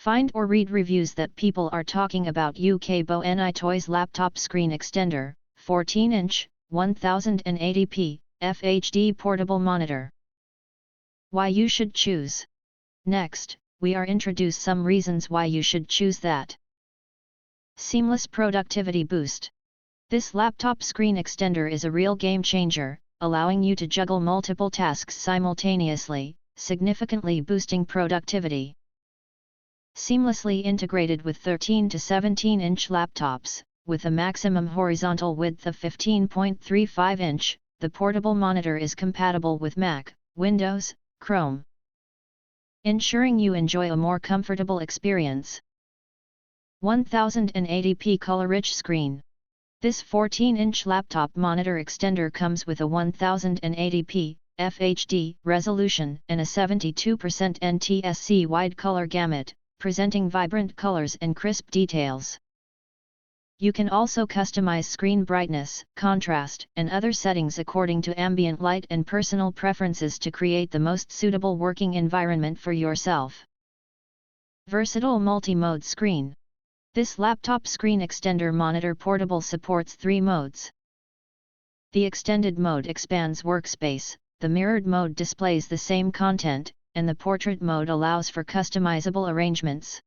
Find or read reviews that people are talking about UK BONITOYS laptop screen extender, 14-inch, 1080p, FHD Portable Monitor. Why you should choose. Next, we are introduce some reasons why you should choose that. Seamless productivity boost. This laptop screen extender is a real game changer, allowing you to juggle multiple tasks simultaneously, significantly boosting productivity. Seamlessly integrated with 13 to 17-inch laptops, with a maximum horizontal width of 15.35 inch, the portable monitor is compatible with Mac, Windows, Chrome, ensuring you enjoy a more comfortable experience. 1080p color-rich screen. This 14-inch laptop monitor extender comes with a 1080p FHD resolution and a 72% NTSC wide color gamut, presenting vibrant colors and crisp details. You can also customize screen brightness, contrast, and other settings according to ambient light and personal preferences to create the most suitable working environment for yourself. Versatile multi-mode screen. This laptop screen extender monitor portable supports 3 modes. The extended mode expands workspace, the mirrored mode displays the same content, and the portrait mode allows for customizable arrangements.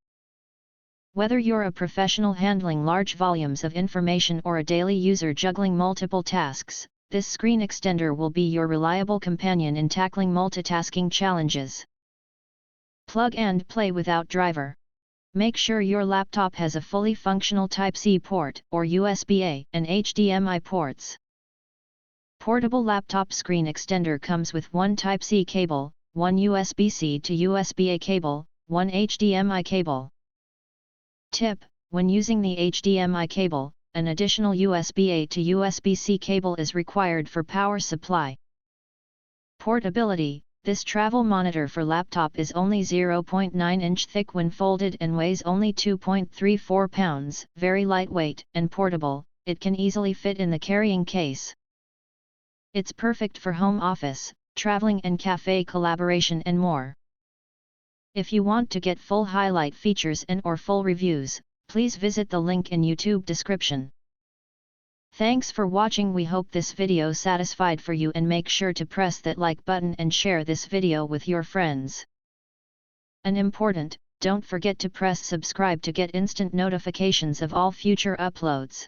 Whether you're a professional handling large volumes of information or a daily user juggling multiple tasks, this screen extender will be your reliable companion in tackling multitasking challenges. Plug and play without driver. Make sure your laptop has a fully functional Type-C port or USB-A and HDMI ports. Portable laptop screen extender comes with one Type-C cable, one USB-C to USB-A cable, one HDMI cable. Tip: when using the HDMI cable, an additional USB-A to USB-C cable is required for power supply. Portability: this travel monitor for laptop is only 0.9 inch thick when folded and weighs only 2.34 pounds, very lightweight and portable. It can easily fit in the carrying case. It's perfect for home office, traveling and cafe collaboration and more. If you want to get full highlight features and or full reviews, please visit the link in YouTube description. Thanks for watching. We hope this video satisfied for you, and make sure to press that like button and share this video with your friends. And important, don't forget to press subscribe to get instant notifications of all future uploads.